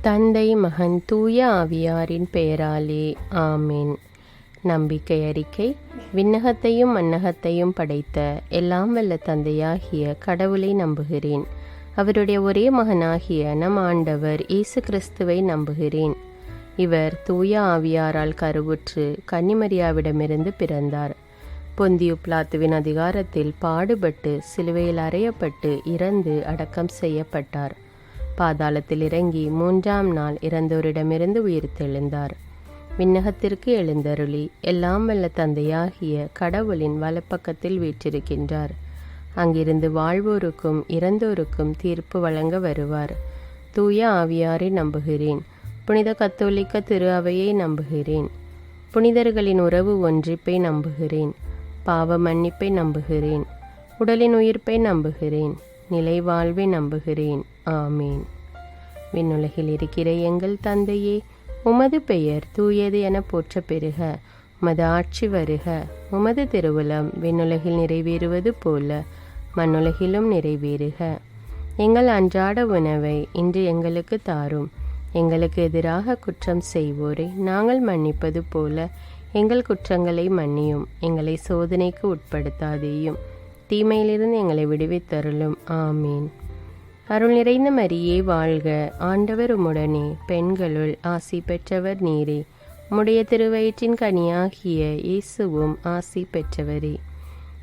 தந்தை, மகன், தூய ஆவியாரின் பெயராலே ஆமேன். நம்பிக்கை அறிக்கை. விண்ணகத்தையும் மண்ணகத்தையும் படைத்த எல்லாம் வல்ல தந்தையாகிய கடவுளை நம்புகிறேன். அவருடைய ஒரே மகனாகிய நம் ஆண்டவர் இயேசு கிறிஸ்துவை நம்புகிறேன். இவர் தூய ஆவியாரால் கருவுற்று கன்னிமரியாவிடமிருந்து பிறந்தார். பொந்தியு பிலாத்துவின் அதிகாரத்தில் பாடுபட்டு சிலுவையில் அறையப்பட்டு இறந்து அடக்கம் செய்யப்பட்டார். பாதாளத்தில் இறங்கி 3ஆம் நாள் இறந்தோரிடமிருந்து உயிர்த்தெழுந்தார். விண்ணகத்திற்கு எழுந்தருளி எல்லாம் வல்ல தந்தையாகிய கடவுளின் வலப்பக்கத்தில் வீற்றிருக்கின்றார். அங்கிருந்து வாழ்வோருக்கும் இறந்தோருக்கும் தீர்ப்பு வழங்க வருவார். தூய ஆவியாரை நம்புகிறேன். புனித கத்தோலிக்க திரு அவையை நம்புகிறேன். புனிதர்களின் உறவு ஒன்றிப்பை நம்புகிறேன். பாவ மன்னிப்பை நம்புகிறேன். உடலின் உயிர்ப்பை நம்புகிறேன். நிலை வாழ்வை நம்புகிறேன். ஆமீன். விண்ணுலகில் இருக்கிற எங்கள் தந்தையே, உமது பெயர் தூயது என போற்ற பெறுக. உமது ஆட்சி வருக. உமது திருவுளம் விண்ணுலகில் நிறைவேறுவது போல மண்ணுலகிலும் நிறைவேறுக. எங்கள் அன்றாட உணவை இன்று எங்களுக்கு தாரும். எங்களுக்கு எதிராக குற்றம் செய்வோரை நாங்கள் மன்னிப்பது போல எங்கள் குற்றங்களை மன்னியும். எங்களை சோதனைக்கு உட்படுத்தாதேயும், தீமையிலிருந்து எங்களை விடுவித்தருளும். ஆமீன். அருள் நிறைந்த மரியே வாழ்க. ஆண்டவர் உம்முடனே, பெண்களுள் ஆசி பெற்றவர் நீரே. உம்முடைய திருவயிற்றின் கனியாகிய இயேசுவும் ஆசி பெற்றவரே.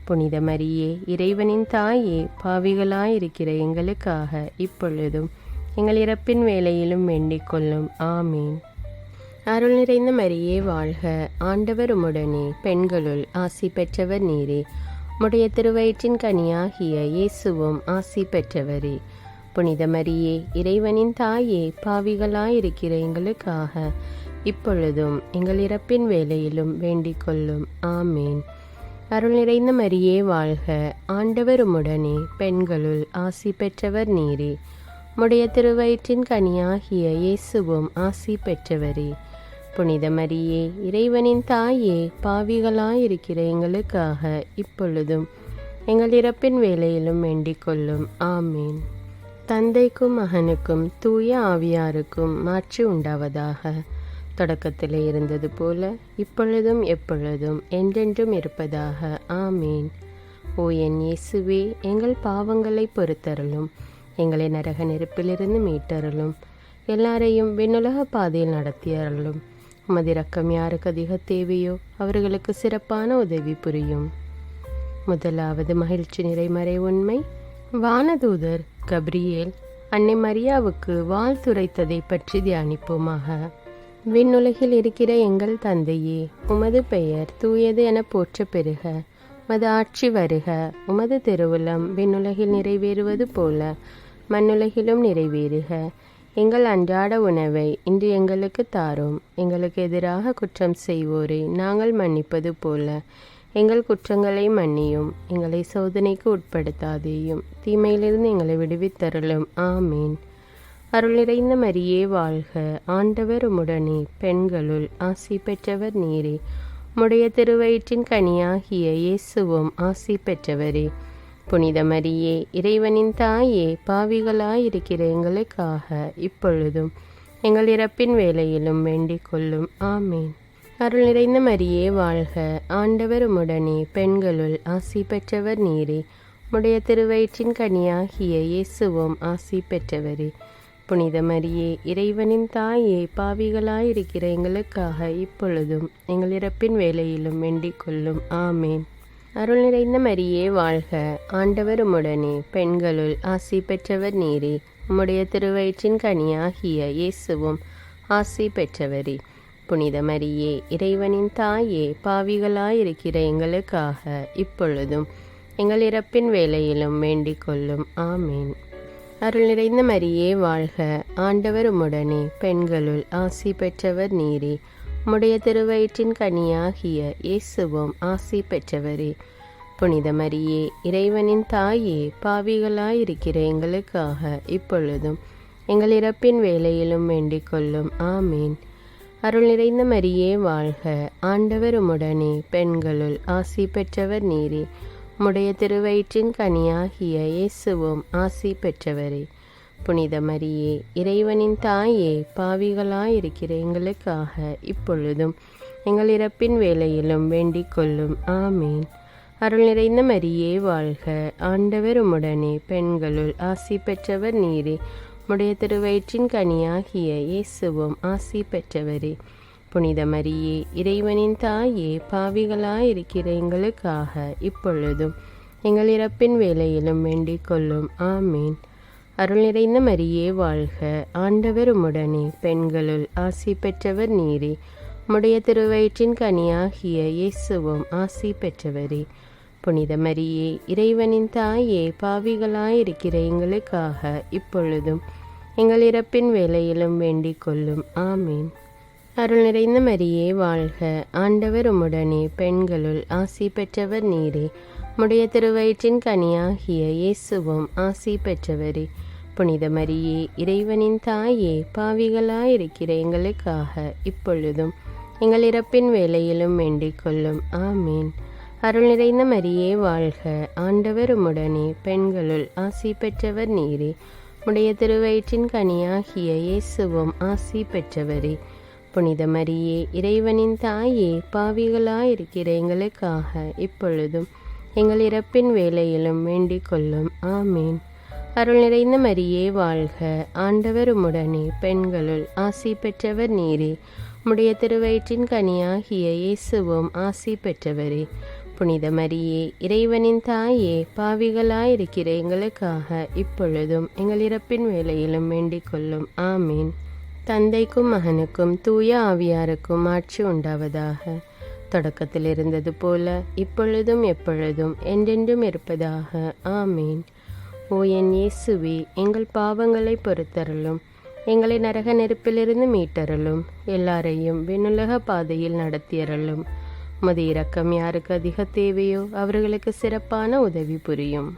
புனித மரியே, இறைவனின் தாயே, பாவிகளாயிருக்கிற எங்களுக்காக இப்பொழுதும் எங்கள் இறப்பின் வேளையிலும் வேண்டிக் கொள்ளும். ஆமீன். அருள் நிறைந்த மரியே வாழ்க. ஆண்டவர் உம்முடனே, பெண்களுள் ஆசி பெற்றவர் நீரே. உம்முடைய திருவயிற்றின் கனியாகிய இயேசுவும் ஆசி பெற்றவரே. புனித மரியே, இறைவனின் தாயே, பாவிகளாயிருக்கிற எங்களுக்காக இப்பொழுதும் எங்கள் இறப்பின் வேளையிலும் வேண்டிக் கொள்ளும். ஆமீன். அருள் நிறைந்த மரியே வாழ்க. ஆண்டவர் உம்முடனே, பெண்களுள் ஆசி பெற்றவர் நீரே. உம்முடைய திருவயிற்றின் கனியாகிய இயேசுவும் ஆசி பெற்றவரே. புனித மரியே, இறைவனின் தாயே, பாவிகளாயிருக்கிற எங்களுக்காக இப்பொழுதும் எங்கள் இறப்பின் வேளையிலும் வேண்டிக் கொள்ளும். ஆமீன். தந்தைக்கும் மகனுக்கும் தூய ஆவியாருக்கும் மாட்சி உண்டாவதாக. தொடக்கத்திலே இருந்தது போல இப்பொழுதும் எப்பொழுதும் என்றென்றும் இருப்பதாக. ஆமீன். ஓ என் இயேசுவே, எங்கள் பாவங்களை பொறுத்தருளும். எங்களை நரக நெருப்பிலிருந்து மீட்டருளும். எல்லாரையும் விண்ணுலக பாதையில் நடத்தியருளும். உமது இரக்கம் யாருக்கு அதிக தேவையோ அவர்களுக்கு சிறப்பான உதவி புரியும். முதலாவது மகிழ்ச்சி நிறைமறை உண்மை. வானதூதர் கப்ரியேல் அன்னை மரியாவுக்கு வாழ்த்துரைத்ததை பற்றி தியானிப்போமாக. விண்ணுலகில் இருக்கிற எங்கள் தந்தையே, உமது பெயர் தூயது என போற்ற பெறுக. உமது ஆட்சி வருக. உமது திருவுளம் விண்ணுலகில் நிறைவேறுவது போல மண்ணுலகிலும் நிறைவேறுக. எங்கள் அன்றாட உணவை இன்று எங்களுக்கு தாரும். எங்களுக்கு எதிராக குற்றம் செய்வோரை நாங்கள் மன்னிப்பது போல எங்கள் குற்றங்களை மன்னியும். எங்களை சோதனைக்கு உட்படுத்தாதேயும், தீமையிலிருந்து எங்களை விடுவித்தருளும். ஆமீன். அருள் நிறைந்த மரியே வாழ்க. ஆண்டவர் உம்முடனே, பெண்களுள் ஆசி பெற்றவர் நீரே. உம்முடைய திருவயிற்றின் கனியாகிய இயேசுவும் ஆசி பெற்றவரே. புனித மரியே, இறைவனின் தாயே, பாவிகளாயிருக்கிற எங்களுக்காக இப்பொழுதும் எங்கள் இறப்பின் வேளையிலும் வேண்டிக் கொள்ளும். ஆமீன். அருள் நிறைந்த மரியே வாழ்க. ஆண்டவர் உம்முடனே, பெண்களுள் ஆசி பெற்றவர் நீரே. உம்முடைய திருவயிற்றின் கனியாகிய இயேசுவும் ஆசி பெற்றவரே. புனித மரியே, இறைவனின் தாயே, பாவிகளாயிருக்கிற எங்களுக்காக இப்பொழுதும் எங்கள் இறப்பின் வேளையிலும் வேண்டிக் கொள்ளும். ஆமீன். அருள் நிறைந்த மரியே வாழ்க. ஆண்டவர் உம்முடனே, பெண்களுள் ஆசி பெற்றவர் நீரே. உம்முடைய திருவயிற்றின் கனியாகிய இயேசுவும் ஆசி பெற்றவரே. புனித மரியே, இறைவனின் தாயே, பாவிகளாயிருக்கிற எங்களுக்காக இப்பொழுதும் எங்கள் இறப்பின் வேளையிலும் வேண்டிக் கொள்ளும். ஆமீன். அருள் நிறைந்த மரியே வாழ்க. ஆண்டவர் உம்முடனே, பெண்களுள் ஆசி பெற்றவர் நீரே. உம்முடைய திருவயிற்றின் கனியாகிய இயேசுவும் ஆசி பெற்றவரே. புனித மரியே, இறைவனின் தாயே, பாவிகளாயிருக்கிற எங்களுக்காக இப்பொழுதும் எங்கள் இறப்பின் வேளையிலும் வேண்டிக் கொள்ளும். ஆமீன். அருள் நிறைந்த மரியே வாழ்க. ஆண்டவர் உம்முடனே, பெண்களுள் ஆசி பெற்றவர் நீரே. உம்முடைய திருவயிற்றின் கனியாகிய இயேசுவும் ஆசி பெற்றவரே. புனித மரியே, இறைவனின் தாயே, பாவிகளாயிருக்கிற எங்களுக்காக இப்பொழுதும் எங்கள் இறப்பின் வேளையிலும் வேண்டிக் கொள்ளும். ஆமீன். அருள் நிறைந்த மரியே வாழ்க, ஆண்டவர் உம்முடனே, பெண்களுள் ஆசி பெற்றவர் நீரே. உம்முடைய திருவயிற்றின் கனியாகிய இயேசுவும் ஆசி பெற்றவரே. புனித மரியே, இறைவனின் தாயே, பாவிகளாயிருக்கிற எங்களுக்காக இப்பொழுதும் எங்கள் இறப்பின் வேளையிலும் வேண்டிக் கொள்ளும். ஆமீன். அருள் நிறைந்த மரியே வாழ்க, ஆண்டவர் உம்முடனே, பெண்களுள் ஆசி பெற்றவர் நீரே. உம்முடைய திருவயிற்றின் கனியாகிய இயேசுவும் ஆசி பெற்றவரே. புனித மரியே, இறைவனின் தாயே, பாவிகளாயிருக்கிற எங்களுக்காக இப்பொழுதும் எங்கள் இறப்பின் வேளையிலும் வேண்டிக் கொள்ளும். ஆமீன். அருள் நிறைந்த மரியே வாழ்க, ஆண்டவர் உம்முடனே, பெண்களுள் ஆசி பெற்றவர் நீரே. உம்முடைய திருவயிற்றின் கனியாகிய இயேசுவும் ஆசி பெற்றவரே. புனித மரியே, இறைவனின் தாயே, பாவிகளாயிருக்கிற எங்களுக்காக இப்பொழுதும் எங்கள் இறப்பின் வேளையிலும் வேண்டிக் கொள்ளும். ஆமீன். அருள் நிறைந்த மரியே வாழ்க, ஆண்டவர் உம்முடனே, பெண்களுள் ஆசி பெற்றவர் நீரே. உம்முடைய திருவயிற்றின் கனியாகிய இயேசுவும் ஆசி பெற்றவரே. புனித மரியே, இறைவனின் தாயே, பாவிகளாயிருக்கிற எங்களுக்காக இப்பொழுதும் எங்கள் இறப்பின் வேளையிலும் வேண்டிக் கொள்ளும். ஆமீன். அருள் நிறைந்த மரியே வாழ்க, ஆண்டவர் உம்முடனே, பெண்களுள் ஆசி பெற்றவர் நீரே. உம்முடைய திருவயிற்றின் கனியாகிய இயேசுவும் ஆசி பெற்றவரே. புனித மரியே, இறைவனின் தாயே, பாவிகளாயிருக்கிற எங்களுக்காக இப்பொழுதும் எங்கள் இறப்பின் வேளையிலும் வேண்டிக் கொள்ளும். ஆமீன். தந்தைக்கும் மகனுக்கும் தூய ஆவியாருக்கும் ஆட்சி உண்டாவதாக. தொடக்கத்தில் இருந்தது போல இப்பொழுதும் எப்பொழுதும் என்றென்றும் இருப்பதாக. ஆமீன். ஓ என் இயேசுவே, எங்கள் பாவங்களை பொறுத்தருளும், எங்களை நரக நெருப்பிலிருந்து மீட்டருளும், எல்லாரையும் விண்ணுலக பாதையில் நடத்தியருளும். உமது இரக்கம் யாருக்கு அதிக தேவையோ அவர்களுக்கு சிறப்பான உதவி புரியும்.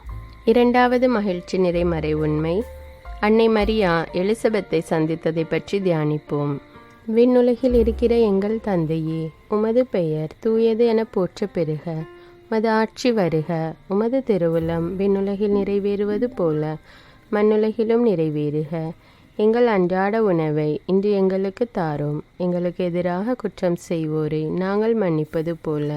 இரண்டாவது மகிழ்ச்சி நிறை மறை உண்மை. அன்னை மரியா எலிசபெத்தை சந்தித்ததை பற்றி தியானிப்போம். விண்ணுலகில் இருக்கிற எங்கள் தந்தையே, உமது பெயர் தூயது என போற்ற பெறுக. உமது ஆட்சி வருக. உமது திருவுளம் விண்ணுலகில் நிறைவேறுவது போல மண்ணுலகிலும் நிறைவேறுக. எங்கள் அன்றாட உணவை இன்று எங்களுக்கு தாரும். எங்களுக்கு எதிராக குற்றம் செய்வோரை நாங்கள் மன்னிப்பது போல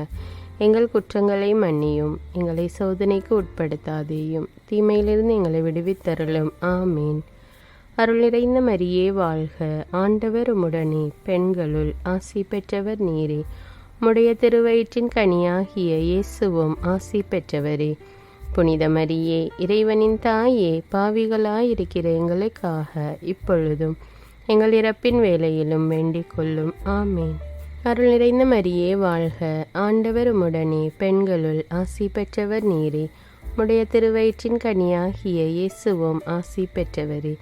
எங்கள் குற்றங்களை மன்னியும். எங்களை சோதனைக்கு உட்படுத்தாதேயும், தீமையிலிருந்து எங்களை விடுவித்தருளும். ஆமீன். அருள் நிறைந்த மரியே வாழ்க, ஆண்டவர் உம்முடனே, பெண்களுள் ஆசி பெற்றவர் நீரே. உம்முடைய திருவயிற்றின் கனியாகிய இயேசுவும் ஆசி பெற்றவரே. புனித மரியே, இறைவனின் தாயே, பாவிகளாயிருக்கிற எங்களுக்காக இப்பொழுதும் எங்கள் இறப்பின் வேளையிலும் வேண்டிக் கொள்ளும். ஆமீன். அருள் நிறைந்த மரியே வாழ்க, ஆண்டவர் உம்முடனே, பெண்களுள் ஆசி பெற்றவர் நீரே. உம்முடைய திருவயிற்றின் கனியாகிய இயேசுவும் ஆசி பெற்றவரே.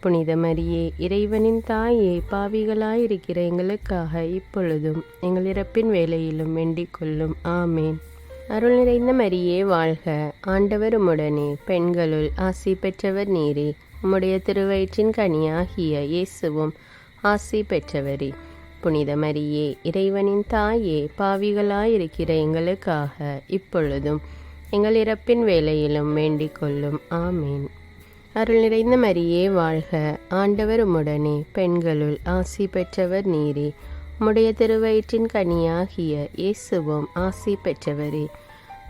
புனித மரியே, இறைவனின் தாயே, பாவிகளாயிருக்கிற எங்களுக்காக இப்பொழுதும் எங்கள் இறப்பின் வேளையிலும் வேண்டிக் கொள்ளும். ஆமேன். அருள் நிறைந்த மரியே வாழ்க, ஆண்டவர் உம்முடனே, பெண்களுள் ஆசி பெற்றவர் நீரே. உம்முடைய திருவயிற்றின் கனியாகிய இயேசுவும் ஆசி பெற்றவரே. புனித மரியே, இறைவனின் தாயே, பாவிகளாயிருக்கிற எங்களுக்காக இப்பொழுதும் எங்கள் இறப்பின் வேளையிலும் வேண்டிக் கொள்ளும். ஆமேன். அருள் நிறைந்த மரியே வாழ்க, ஆண்டவர் உம்முடனே, பெண்களுள் ஆசி பெற்றவர் நீரே. உம்முடைய திருவயிற்றின் கனியாகிய இயேசுவும் ஆசி பெற்றவரே.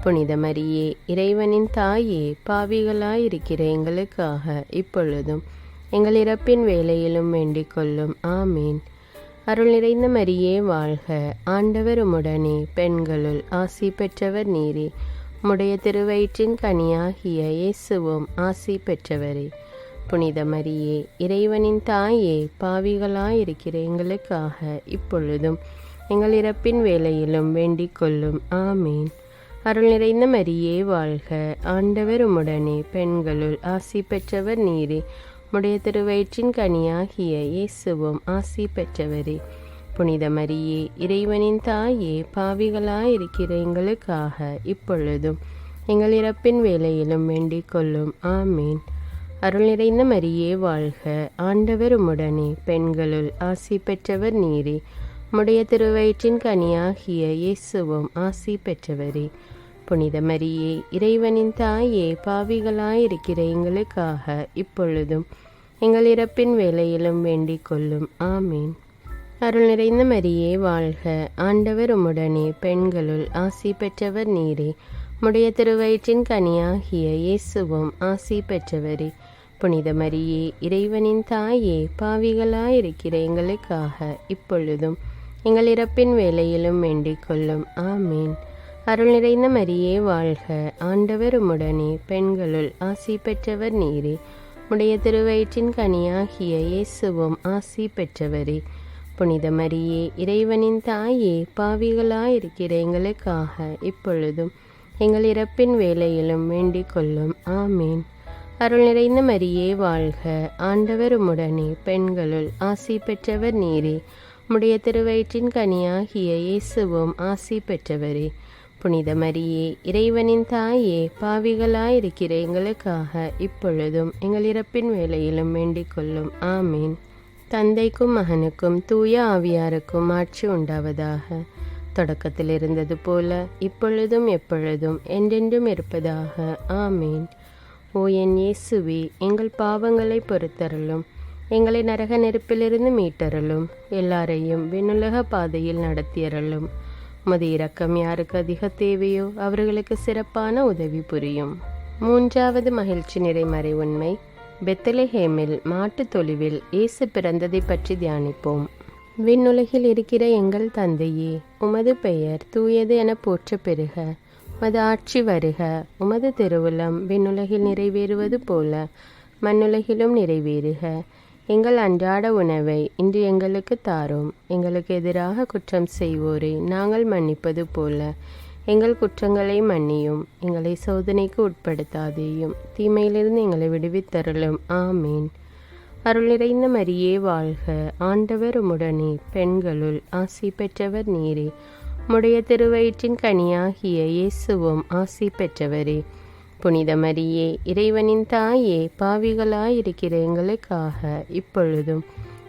புனித மரியே, இறைவனின் தாயே, பாவிகளாயிருக்கிற எங்களுக்காக இப்பொழுதும் எங்கள் இறப்பின் வேளையிலும் வேண்டிக் கொள்ளும். ஆமீன். அருள் நிறைந்த மரியே வாழ்க, ஆண்டவர் உம்முடனே, பெண்களுள் ஆசி பெற்றவர் நீரே. உம்முடைய திருவயிற்றின் கனியாகிய இயேசுவும் ஆசி பெற்றவரே. புனித மரியே, இறைவனின் தாயே, பாவிகளாயிருக்கிற எங்களுக்காக இப்பொழுதும் எங்கள் இறப்பின் வேளையிலும் வேண்டிக் கொள்ளும். ஆமீன். அருள் நிறைந்த மரியே வாழ்க, ஆண்டவர் உம்முடனே, பெண்களுள் ஆசி பெற்றவர் நீரே. உம்முடைய திருவயிற்றின் கனியாகிய இயேசுவும் ஆசி பெற்றவரே. புனித மரியே, இறைவனின் தாயே, பாவிகளாயிருக்கிற எங்களுக்காக இப்பொழுதும் எங்கள் இறப்பின் வேளையிலும் வேண்டிக் கொள்ளும். ஆமீன். அருள் நிறைந்த மரியே வாழ்க, ஆண்டவர் உம்முடனே, பெண்களுள் ஆசி பெற்றவர் நீரே. உம்முடைய திருவயிற்றின் கனியாகிய இயேசுவும் ஆசி பெற்றவரே. புனித மரியே, இறைவனின் தாயே, பாவிகளாயிருக்கிற எங்களுக்காக இப்பொழுதும் எங்கள் இறப்பின் வேளையிலும் வேண்டிக் கொள்ளும். ஆமீன். அருள் நிறைந்த மரியே வாழ்க, ஆண்டவர் உம்முடனே, பெண்களுள் ஆசி பெற்றவர் நீரே. உம்முடைய திருவயிற்றின் கனியாகிய இயேசுவும் ஆசி பெற்றவரே. புனித மரியே, இறைவனின் தாயே, பாவிகளாயிருக்கிற எங்களுக்காக இப்பொழுதும் எங்கள் இறப்பின் வேளையிலும் வேண்டிக் கொள்ளும். ஆமீன். அருள் நிறைந்த மரியே வாழ்க, ஆண்டவர் உம்முடனே, பெண்களுள் ஆசி பெற்றவர் நீரே. உம்முடைய திருவயிற்றின் கனியாகிய இயேசுவும் ஆசி பெற்றவரே. புனித மரியே, இறைவனின் தாயே, பாவிகளாயிருக்கிற எங்களுக்காக இப்பொழுதும் எங்கள் இறப்பின் வேளையிலும் வேண்டிக் கொள்ளும். ஆமீன். அருள் நிறைந்த மரியே வாழ்க, ஆண்டவர் உம்முடனே, பெண்களுள் ஆசி பெற்றவர் நீரே. உம்முடைய திருவயிற்றின் கனியாகிய இயேசுவும் ஆசி பெற்றவரே. புனித மரியே, இறைவனின் தாயே, பாவிகளாயிருக்கிற எங்களுக்காக இப்பொழுதும் எங்கள் இறப்பின் வேளையிலும் வேண்டிக் கொள்ளும். ஆமீன். தந்தைக்கும் மகனுக்கும் தூய ஆவியாருக்கும் ஆட்சி உண்டாவதாக. தொடக்கத்தில் இருந்தது போல இப்பொழுதும் எப்பொழுதும் என்றென்றும் இருப்பதாக. ஆமீன். ஓ என் இயேசுவே, எங்கள் பாவங்களை பொறுத்தருளும், எங்களை நரக நெருப்பிலிருந்து மீட்டருளும், எல்லாரையும் விண்ணுலக பாதையில் நடத்தியருளும். உமது இரக்கம் யாருக்கு அதிக தேவையோ அவர்களுக்கு சிறப்பான உதவி புரியும். மூன்றாவது மகிழ்ச்சி நிறைமறை உண்மை, பெத்லஹேமில் மாட்டுத் தொழுவில் இயேசு பிறந்ததை பற்றி தியானிப்போம். விண்ணுலகில் இருக்கிற எங்கள் தந்தையே, உமது பெயர் தூயது என போற்ற பெறுக. உமது ஆட்சி வருக. உமது திருவுளம் விண்ணுலகில் நிறைவேறுவது போல மண்ணுலகிலும் நிறைவேறுக. எங்கள் அன்றாட உணவை இன்று எங்களுக்கு தாரும். எங்களுக்கு எதிராக குற்றம் செய்வோரை நாங்கள் மன்னிப்பது போல எங்கள் குற்றங்களை மன்னியும். எங்களை சோதனைக்கு உட்படுத்தாதேயும், தீமையிலிருந்து எங்களை விடுவித்தருளும். ஆமீன். அருள் நிறைந்த மரியே வாழ்க, ஆண்டவர் உம்முடனே, பெண்களுள் ஆசி பெற்றவர் நீரே. உம்முடைய திருவயிற்றின் கனியாகிய இயேசுவும் ஆசி பெற்றவரே. புனித மரியே, இறைவனின் தாயே, பாவிகளாயிருக்கிற எங்களுக்காக இப்பொழுதும்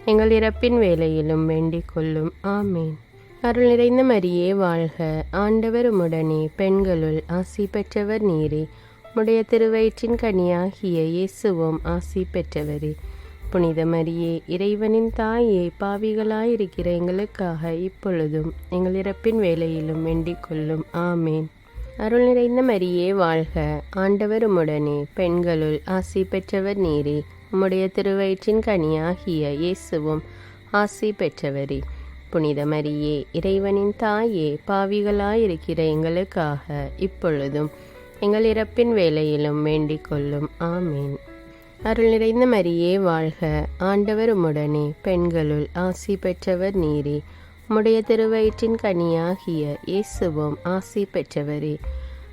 எங்கள் இறப்பின் வேளையிலும் வேண்டிக் கொள்ளும். ஆமீன். அருள் நிறைந்த மரியே வாழ்க, ஆண்டவர் உம்முடனே, பெண்களுள் ஆசி பெற்றவர் நீரே. உம்முடைய திருவயிற்றின் கனியாகிய இயேசுவும் ஆசி பெற்றவரே. புனித மரியே, இறைவனின் தாயே, பாவிகளாயிருக்கிற எங்களுக்காக இப்பொழுதும் எங்கள் இறப்பின் வேளையிலும் வேண்டிக் கொள்ளும். ஆமீன். அருள் நிறைந்த மரியே வாழ்க, ஆண்டவர் உம்முடனே, பெண்களுள் ஆசி பெற்றவர் நீரே. உம்முடைய திருவயிற்றின் கனியாகிய இயேசுவும் ஆசி பெற்றவரே. புனித மரியே, இறைவனின் தாயே, பாவிகளாயிருக்கிற எங்களுக்காக இப்பொழுதும் எங்கள் இறப்பின் வேளையிலும் வேண்டிக் கொள்ளும். ஆமீன். அருள் நிறைந்த மரியே வாழ்க, ஆண்டவர் உம்முடனே, பெண்களுள் ஆசி பெற்றவர் நீரே. உம்முடைய திருவயிற்றின் கனியாகிய இயேசுவும் ஆசி பெற்றவரே.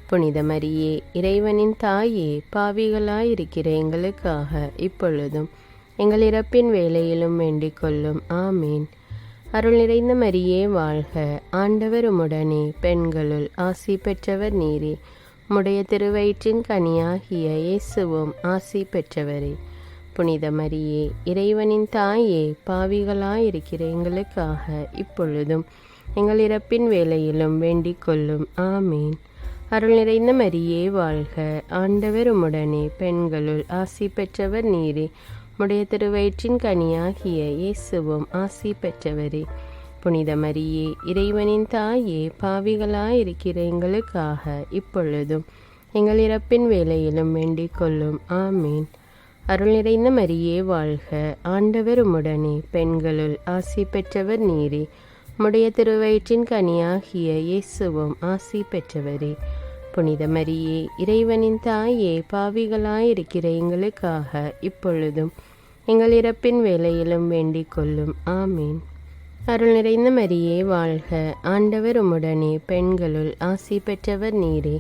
புனித மரியே, இறைவனின் தாயே, பாவிகளாயிருக்கிற எங்களுக்காக இப்பொழுதும் எங்கள் இறப்பின் வேளையிலும் வேண்டிக் கொள்ளும். ஆமீன். அருள் நிறைந்த மரியே வாழ்க, ஆண்டவர் உம்முடனே, பெண்களுள் ஆசி பெற்றவர் நீரே. உம்முடைய திருவயிற்றின் கனியாகிய இயேசுவும் ஆசி பெற்றவரே. புனித மரியே, இறைவனின் தாயே, பாவிகளாயிருக்கிற எங்களுக்காக இப்பொழுதும் எங்கள் இறப்பின் வேளையிலும் வேண்டிக் கொள்ளும். ஆமீன். அருள் நிறைந்த மரியே வாழ்க, ஆண்டவர் உம்முடனே, பெண்களுள் ஆசி பெற்றவர் நீரே. உம்முடைய திருவயிற்றின் கனியாகிய இயேசுவும் ஆசி பெற்றவரே. புனித மரியே, இறைவனின் தாயே, பாவிகளாயிருக்கிற எங்களுக்காக இப்பொழுதும் எங்கள் இறப்பின் வேளையிலும் வேண்டிக் கொள்ளும். ஆமீன். அருள் நிறைந்த மரியே வாழ்க, ஆண்டவர் உம்முடனே, பெண்களுள் ஆசி பெற்றவர் நீரே. உம்முடைய திருவயிற்றின் கனியாகிய இயேசுவும் ஆசி பெற்றவரே. புனித மரியே, இறைவனின் தாயே, பாவிகளாயிருக்கிற எங்களுக்காக இப்பொழுதும் எங்கள் இறப்பின் வேளையிலும் வேண்டிக் கொள்ளும். ஆமீன். அருள் நிறைந்த மரியே வாழ்க, ஆண்டவர் உம்முடனே, பெண்களுள் ஆசி பெற்றவர் நீரே.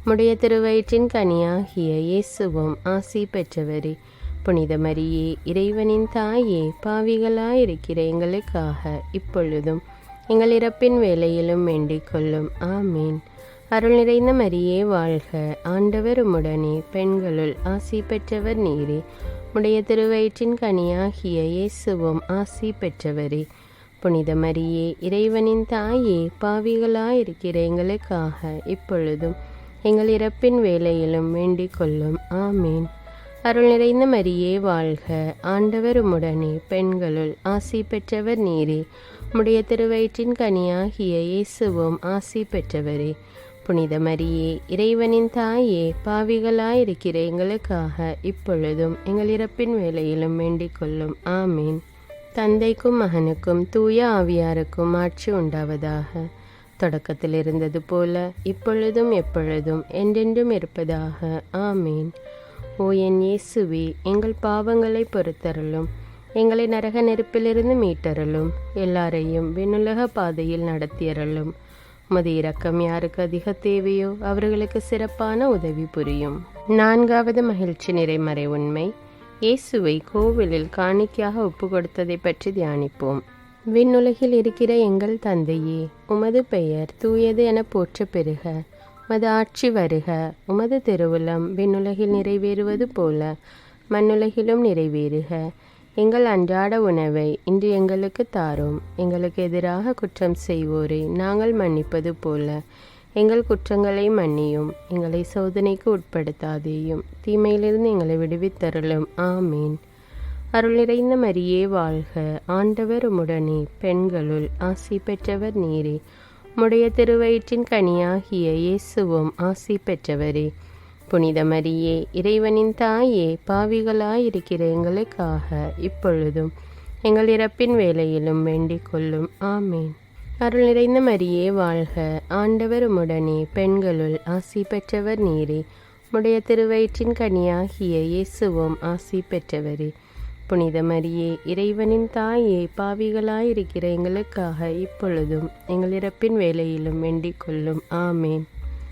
உம்முடைய திருவயிற்றின் கனியாகிய இயேசுவும் ஆசி பெற்றவரே. புனித மரியே, இறைவனின் தாயே, பாவிகளாயிருக்கிற எங்களுக்காக இப்பொழுதும் எங்கள் இறப்பின் வேளையிலும் வேண்டிக் கொள்ளும். ஆமீன். அருள் நிறைந்த மரியே வாழ்க, ஆண்டவர் உம்முடனே, பெண்களுள் ஆசி பெற்றவர் நீரே. உம்முடைய திருவயிற்றின் கனியாகிய இயேசுவும் ஆசி பெற்றவரே. புனித மரியே, இறைவனின் தாயே, பாவிகளாயிருக்கிற எங்களுக்காக இப்பொழுதும் எங்கள் இறப்பின் வேளையிலும் வேண்டிக் கொள்ளும். ஆமீன். அருள் நிறைந்த மரியே வாழ்க, ஆண்டவர் உம்முடனே, பெண்களுள் ஆசி பெற்றவர் நீரே. உம்முடைய திருவயிற்றின் கனியாகிய இயேசுவும் ஆசி பெற்றவரே. புனித மரியே, இறைவனின் தாயே, பாவிகளாயிருக்கிற எங்களுக்காக இப்பொழுதும் எங்கள் இறப்பின் வேளையிலும் வேண்டிக் கொள்ளும். ஆமீன். தந்தைக்கும் மகனுக்கும் தூய ஆவியாருக்கும் ஆட்சி உண்டாவதாக. தொடக்கத்தில் இருந்தது போல இப்பொழுதும் எப்பொழுதும் என்றென்றும் இருப்பதாக. ஆமீன். ஓ என் இயேசுவே, எங்கள் பாவங்களை பொறுத்தருளும், எங்களை நரக நெருப்பிலிருந்து மீட்டருளும், எல்லாரையும் விண்ணுலக பாதையில் நடத்தியருளும். உமது இரக்கம் யாருக்கு அதிக தேவையோ அவர்களுக்கு சிறப்பான உதவி புரியும். 4வது மகிழ்ச்சி நிறைமறை உண்மை, இயேசுவை கோவிலில் காணிக்கையாக ஒப்பு கொடுத்ததை பற்றி தியானிப்போம். விண்ணுலகில் இருக்கிற எங்கள் தந்தையே, உமது பெயர் தூயது என போற்ற பெறுக. உமது ஆட்சி வருக. உமது திருவுளம் விண்ணுலகில் நிறைவேறுவது போல மண்ணுலகிலும் நிறைவேறுக. எங்கள் அன்றாட உணவை இன்று எங்களுக்கு தாரும். எங்களுக்கு எதிராக குற்றம் செய்வோரை நாங்கள் மன்னிப்பது போல எங்கள் குற்றங்களை மன்னியும். எங்களை சோதனைக்கு உட்படுத்தாதேயும், தீமையிலிருந்து எங்களை விடுவித்தருளும். ஆமீன். அருள் நிறைந்த மரியே வாழ்க, ஆண்டவர் உம்முடனே, பெண்களுள் ஆசி பெற்றவர் நீரே. உம்முடைய திருவயிற்றின் கனியாகிய இயேசுவும் ஆசி பெற்றவரே. புனித மரியே, இறைவனின் தாயே, பாவிகளாயிருக்கிற எங்களுக்காக இப்பொழுதும் எங்கள் இறப்பின் வேளையிலும் வேண்டிக் கொள்ளும். ஆமீன். அருள் நிறைந்த மரியே வாழ்க, ஆண்டவர் உம்முடனே, பெண்களுள் ஆசி பெற்றவர் நீரே. உம்முடைய திருவயிற்றின் கனியாகிய இயேசுவும் ஆசி பெற்றவரே. புனித மரியே, இறைவனின் தாயே, பாவிகளாயிருக்கிற எங்களுக்காக இப்பொழுதும் எங்கள் இறப்பின் வேளையிலும் வேண்டிக் கொள்ளும். ஆமீன்.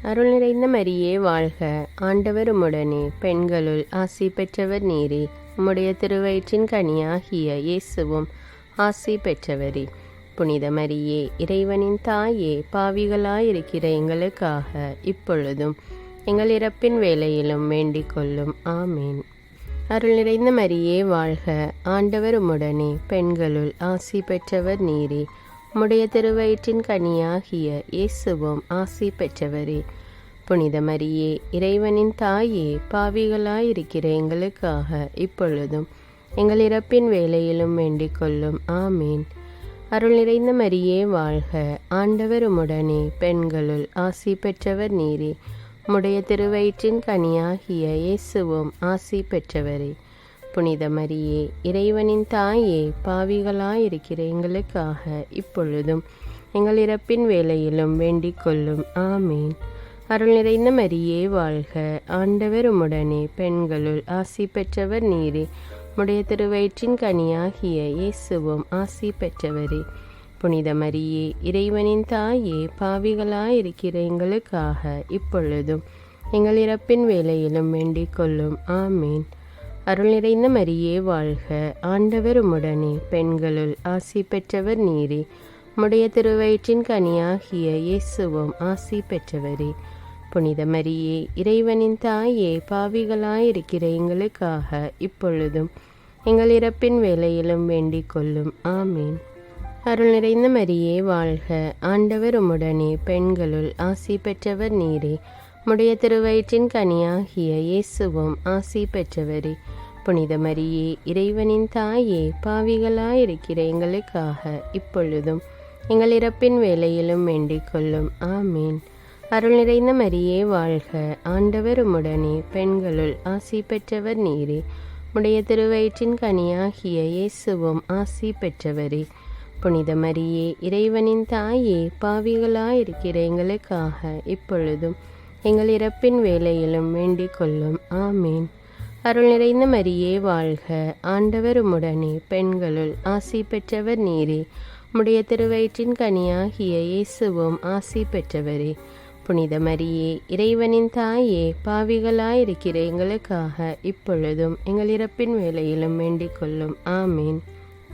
அருள் நிறைந்த மரியே வாழ்க, ஆண்டவர் உம்முடனே, பெண்களுள் ஆசி பெற்றவர் நீரே. உம்முடைய திருவயிற்றின் கனியாகிய இயேசுவும் ஆசி பெற்றவரே. புனித மரியே, இறைவனின் தாயே, பாவிகளாயிருக்கிற எங்களுக்காக இப்பொழுதும் எங்கள் இறப்பின் வேளையிலும் வேண்டிக் கொள்ளும். ஆமீன். அருள் நிறைந்த மரியே வாழ்க, ஆண்டவர் உம்முடனே, பெண்களுள் ஆசி பெற்றவர் நீரே. உம்முடைய திருவயிற்றின் கனியாகிய இயேசுவும் ஆசி பெற்றவரே. புனித மரியே, இறைவனின் தாயே, பாவிகளாயிருக்கிற எங்களுக்காக இப்பொழுதும் எங்கள் இறப்பின் வேளையிலும் வேண்டிக் கொள்ளும். ஆமீன். அருள் நிறைந்த மரியே வாழ்க, ஆண்டவர் உம்முடனே, பெண்களுள் ஆசி பெற்றவர் நீரே. உம்முடைய திருவயிற்றின் கனியாகிய இயேசுவும் ஆசி பெற்றவரே. புனித மரியே, இறைவனின் தாயே, பாவிகளாயிருக்கிற எங்களுக்காக இப்பொழுதும் எங்கள் இறப்பின் வேளையிலும் வேண்டிக் கொள்ளும். ஆமீன். அருள் நிறைந்த மரியே வாழ்க, ஆண்டவர் உம்முடனே, பெண்களுள் ஆசி பெற்றவர் நீரே. உம்முடைய திருவயிற்றின் கனியாகிய இயேசுவும் ஆசி பெற்றவரே. புனித மரியே, இறைவனின் தாயே, பாவிகளாயிருக்கிற எங்களுக்காக இப்பொழுதும் எங்கள் இறப்பின் வேளையிலும் வேண்டிக் கொள்ளும். ஆமீன். அருள் நிறைந்த மரியே வாழ்க, ஆண்டவர் உம்முடனே, பெண்களுள் ஆசி பெற்றவர் நீரே. உம்முடைய திருவயிற்றின் கனியாகிய இயேசுவும் ஆசி பெற்றவரே. புனித மரியே, இறைவனின் தாயே, பாவிகளாயிருக்கிற எங்களுக்காக இப்பொழுதும் எங்கள் இறப்பின் வேளையிலும் வேண்டிக் கொள்ளும். ஆமீன். அருள் நிறைந்த மரியே வாழ்க, ஆண்டவர் உம்முடனே, பெண்களுள் ஆசி பெற்றவர் நீரே. உம்முடைய திருவயிற்றின் கனியாகிய இயேசுவும் ஆசி பெற்றவரே. புனித மரியே, இறைவனின் தாயே, பாவிகளாயிருக்கிற எங்களுக்காக இப்பொழுதும் எங்கள் இறப்பின் வேளையிலும் வேண்டிக் கொள்ளும். ஆமீன். அருள் நிறைந்த மரியே வாழ்க, ஆண்டவர் உம்முடனே, பெண்களுள் ஆசி பெற்றவர் நீரே. உம்முடைய திருவயிற்றின் கனியாகிய இயேசுவும் ஆசி பெற்றவரே. புனித மரியே, இறைவனின் தாயே, பாவிகளாயிருக்கிற எங்களுக்காக இப்பொழுதும் எங்கள் இறப்பின் வேளையிலும் வேண்டிக் கொள்ளும். ஆமீன். அருள் நிறைந்த மரியே வாழ்க, ஆண்டவர் உம்முடனே, பெண்களுள் ஆசி பெற்றவர் நீரே. உம்முடைய திருவயிற்றின் கனியாகிய இயேசுவும் ஆசி பெற்றவரே. புனித மரியே, இறைவனின் தாயே, பாவிகளாயிருக்கிற எங்களுக்காக இப்பொழுதும் எங்கள் இறப்பின் வேளையிலும் வேண்டிக் கொள்ளும். ஆமீன்.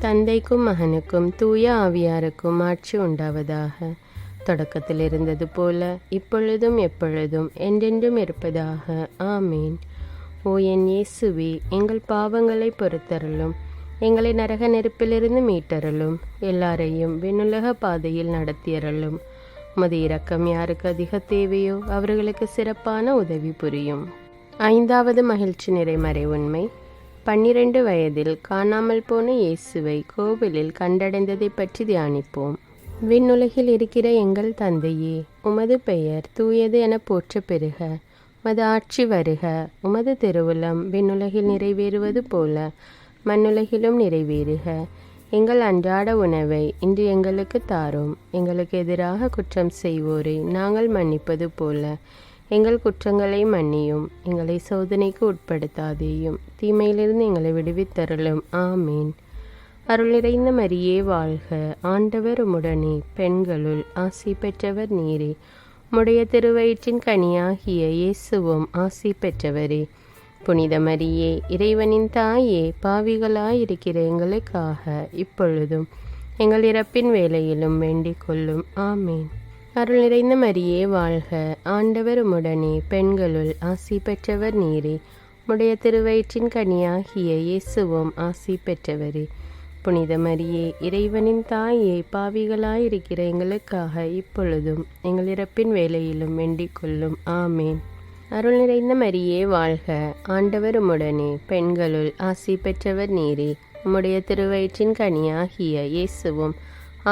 தந்தைக்கும் மகனுக்கும் தூய ஆவியாருக்கும் ஆட்சி உண்டாவதாக. தொடக்கத்தில் இருந்தது போல இப்பொழுதும் எப்பொழுதும் என்றென்றும் இருப்பதாக. ஆமீன். ஓ என் இயேசுவே, எங்கள் பாவங்களை பொறுத்தருளும், எங்களை நரக நெருப்பிலிருந்து மீட்டருளும், எல்லாரையும் விண்ணுலக பாதையில் நடத்தியருளும். உமது இரக்கம் யாருக்கு அதிக தேவையோ அவர்களுக்கு சிறப்பான உதவி புரியும். ஐந்தாவது மகிழ்ச்சி நிறைமறை உண்மை. 12 வயதில் காணாமல் போன இயேசுவை கோவிலில் கண்டடைந்ததை பற்றி தியானிப்போம். விண்ணுலகில் இருக்கிற எங்கள் தந்தையே, உமது பெயர் தூயது என போற்ற பெறுக. உமது ஆட்சி வருக. உமது திருவுளம் விண்ணுலகில் நிறைவேறுவது போல மண்ணுலகிலும் நிறைவேறுக. எங்கள் அன்றாட உணவை இன்று எங்களுக்கு தாரும். எங்களுக்கு எதிராக குற்றம் செய்வோரை நாங்கள் மன்னிப்பது போல எங்கள் குற்றங்களை மன்னியும். எங்களை சோதனைக்கு உட்படுத்தாதேயும், தீமையிலிருந்து எங்களை விடுவித்தருளும். ஆமீன். அருள் நிறைந்த மரியே வாழ்க. ஆண்டவர் உம்முடனே, பெண்களுள் ஆசி பெற்றவர் நீரே. உம்முடைய திருவயிற்றின் கனியாகிய இயேசுவும் ஆசி பெற்றவரே. புனித மரியே, இறைவனின் தாயே, பாவிகளாயிருக்கிற எங்களுக்காக இப்பொழுதும் எங்கள் இறப்பின் வேளையிலும் வேண்டிக் கொள்ளும். ஆமீன். அருள் நிறைந்த மரியே வாழ்க. ஆண்டவர் உம்முடனே, பெண்களுள் ஆசி பெற்றவர் நீரே. உம்முடைய திருவயிற்றின் கனியாகிய இயேசுவும் ஆசி பெற்றவரே. புனித மரியே, இறைவனின் தாயே, பாவிகளாயிருக்கிற எங்களுக்காக இப்பொழுதும் எங்கள் இறப்பின் வேளையிலும் வேண்டிக் கொள்ளும். ஆமேன். அருள் நிறைந்த மரியே வாழ்க. ஆண்டவர் உம்முடனே, பெண்களுள் ஆசி பெற்றவர் நீரே. உம்முடைய திருவயிற்றின் கனியாகிய இயேசுவும்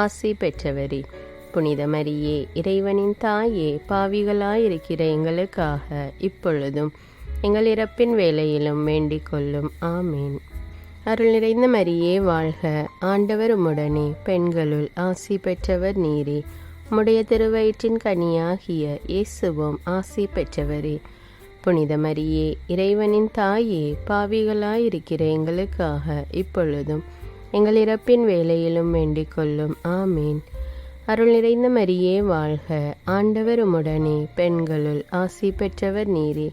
ஆசி பெற்றவரே. புனித மரியே, இறைவனின் தாயே, பாவிகளாயிருக்கிற எங்களுக்காக இப்பொழுதும் எங்கள் இறப்பின் வேளையிலும் வேண்டிக் கொள்ளும். ஆமேன். அருள் நிறைந்த மரியே வாழ்க. ஆண்டவர் உம்முடனே, பெண்களுள் ஆசி பெற்றவர் நீரே. உம்முடைய திருவயிற்றின் கனியாகிய இயேசுவும் ஆசி பெற்றவரே. புனித மரியே, இறைவனின் தாயே, பாவிகளாயிருக்கிற எங்களுக்காக இப்பொழுதும் எங்கள் இறப்பின் வேளையிலும் வேண்டிக் கொள்ளும். ஆமேன். அருள் நிறைந்த மரியே வாழ்க. ஆண்டவர் உம்முடனே, பெண்களுள் ஆசி பெற்றவர் நீரே.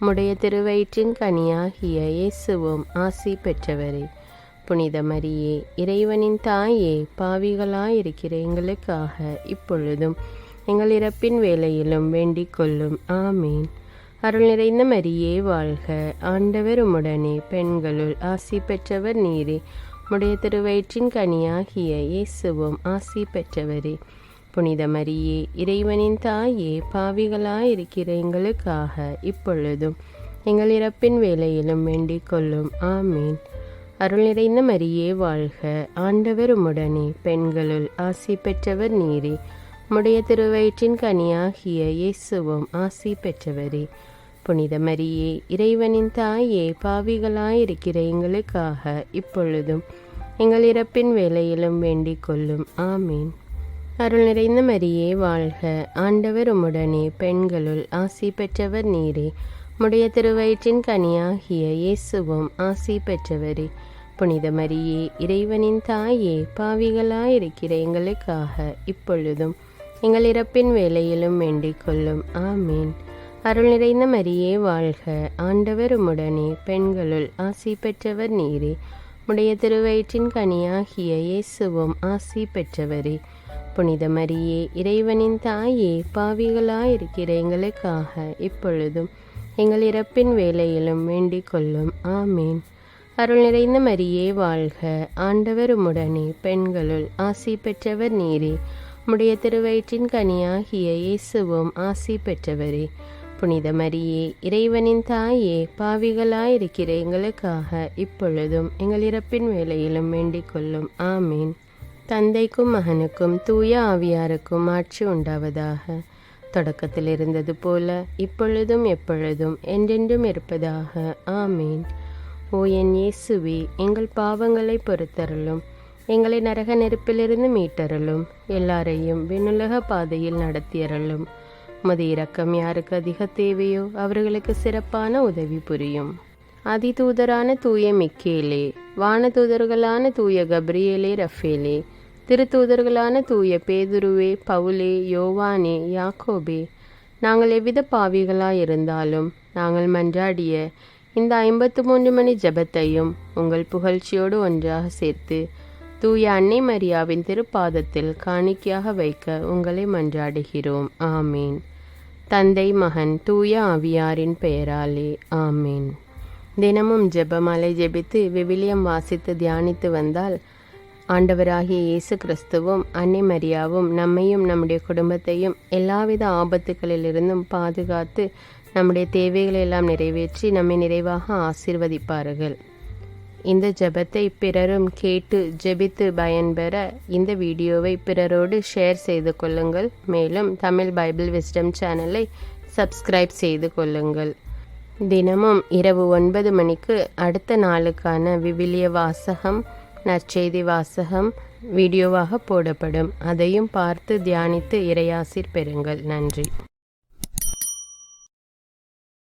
உம்முடைய திருவயிற்றின் கனியாகிய இயேசுவும் ஆசி பெற்றவரே. புனித மரியே, இறைவனின் தாயே, பாவிகளாயிருக்கிற எங்களுக்காக இப்பொழுதும் எங்கள் இறப்பின் வேளையிலும் வேண்டிக் கொள்ளும். ஆமீன். அருள் நிறைந்த மரியே வாழ்க. ஆண்டவர் உம்முடனே, பெண்களுள் ஆசி பெற்றவர் நீரே. உம்முடைய திருவயிற்றின் கனியாகிய இயேசுவும் ஆசி பெற்றவரே. புனித மரியே, இறைவனின் தாயே, பாவிகளாயிருக்கிற எங்களுக்காக இப்பொழுதும் எங்கள் இறப்பின் வேளையிலும் வேண்டிக் கொள்ளும். ஆமீன். அருள் நிறைந்த மரியே வாழ்க. ஆண்டவர் உம்முடனே, பெண்களுள் ஆசி பெற்றவர் நீரே. உம்முடைய திருவயிற்றின் கனியாகிய இயேசுவும் ஆசி பெற்றவரே. புனித மரியே, இறைவனின் தாயே, பாவிகளாயிருக்கிற எங்களுக்காக இப்பொழுதும் எங்கள் இறப்பின் வேளையிலும் வேண்டிக் கொள்ளும். ஆமீன். அருள் நிறைந்த மரியே வாழ்க. ஆண்டவர் உம்முடனே, பெண்களுள் ஆசி பெற்றவர் நீரே. உம்முடைய திருவயிற்றின் கனியாகிய இயேசுவும் ஆசி பெற்றவரே. புனித மரியே, இறைவனின் தாயே, பாவிகளாயிருக்கிற எங்களுக்காக இப்பொழுதும் எங்கள் இறப்பின் வேளையிலும் வேண்டிக் கொள்ளும். ஆமீன். அருள் நிறைந்த மரியே வாழ்க. ஆண்டவர் உம்முடனே, பெண்களுள் ஆசி பெற்றவர் நீரே. உம்முடைய திருவயிற்றின் கனியாகிய இயேசுவும் ஆசி பெற்றவரே. புனித மரியே, இறைவனின் தாயே, பாவிகளாயிருக்கிற எங்களுக்காக இப்பொழுதும் எங்கள் இறப்பின் வேளையிலும் வேண்டிக் கொள்ளும். ஆமீன். அருள் நிறைந்த மரியே வாழ்க. ஆண்டவர் உம்முடனே, பெண்களுள் ஆசி பெற்றவர் நீரே. உம்முடைய திருவயிற்றின் கனியாகிய இயேசுவும் ஆசி பெற்றவரே. புனித மரியே, இறைவனின் தாயே, பாவிகளாயிருக்கிற எங்களுக்காக இப்பொழுதும் எங்கள் இறப்பின் வேளையிலும் வேண்டிக் கொள்ளும். ஆமீன். தந்தைக்கும் மகனுக்கும் தூய ஆவியாருக்கும் ஆட்சி உண்டாவதாக. தொடக்கத்தில் இருந்தது போல இப்பொழுதும் எப்பொழுதும் என்றென்றும் இருப்பதாக. ஆமீன். ஓ என் இயேசுவே, எங்கள் பாவங்களை பொறுத்தருளும். எங்களை நரக நெருப்பிலிருந்து மீட்டருளும். எல்லாரையும் விண்ணுலக பாதையில் நடத்தியருளும். உமது இரக்கம் யாருக்கு அதிக தேவையோ அவர்களுக்கு சிறப்பான உதவி புரியும். அதிதூதரான தூய மிக்கேலே, வானதூதர்களான தூய கப்ரியேலே, ரஃபேலே, திருத்தூதர்களான தூய பேதுருவே, பவுலே, யோவானே, யாக்கோபே, நாங்கள் எவ்வித பாவிகளாயிருந்தாலும் நாங்கள் மன்றாடிய இந்த 53 மணி ஜெபத்தையும் உங்கள் புகழ்ச்சியோடு ஒன்றாக சேர்த்து தூய அன்னை மரியாவின் திருப்பாதத்தில் காணிக்கையாக வைக்க உங்களை மன்றாடுகிறோம். ஆமீன். தந்தை, மகன், தூய ஆவியாரின் பெயராலே. ஆமீன். தினமும் ஜெபமாலை ஜெபித்து விவிலியம் வாசித்து தியானித்து வந்தால் ஆண்டவராகிய இயேசு கிறிஸ்துவும் அன்னை மரியாவும் நம்மையும் நம்முடைய குடும்பத்தையும் எல்லாவித ஆபத்துகளிலிருந்தும் பாதுகாத்து நம்முடைய தேவைகளை எல்லாம் நிறைவேற்றி நம்மை நிறைவாக ஆசீர்வதிப்பார்கள். இந்த ஜெபத்தை பிறரும் கேட்டு ஜெபித்து பயன்பெற இந்த வீடியோவை பிறரோடு ஷேர் செய்து கொள்ளுங்கள். மேலும் தமிழ் பைபிள் விஸ்டம் சேனலை சப்ஸ்கிரைப் செய்து கொள்ளுங்கள். தினமும் இரவு 9 மணிக்கு அடுத்த நாளுக்கான விவிலிய வாசகம், நற்செய்தி வாசகம் வீடியோவாக போடப்படும். அதையும் பார்த்து தியானித்து இறையாசீர் பெறுங்கள். நன்றி.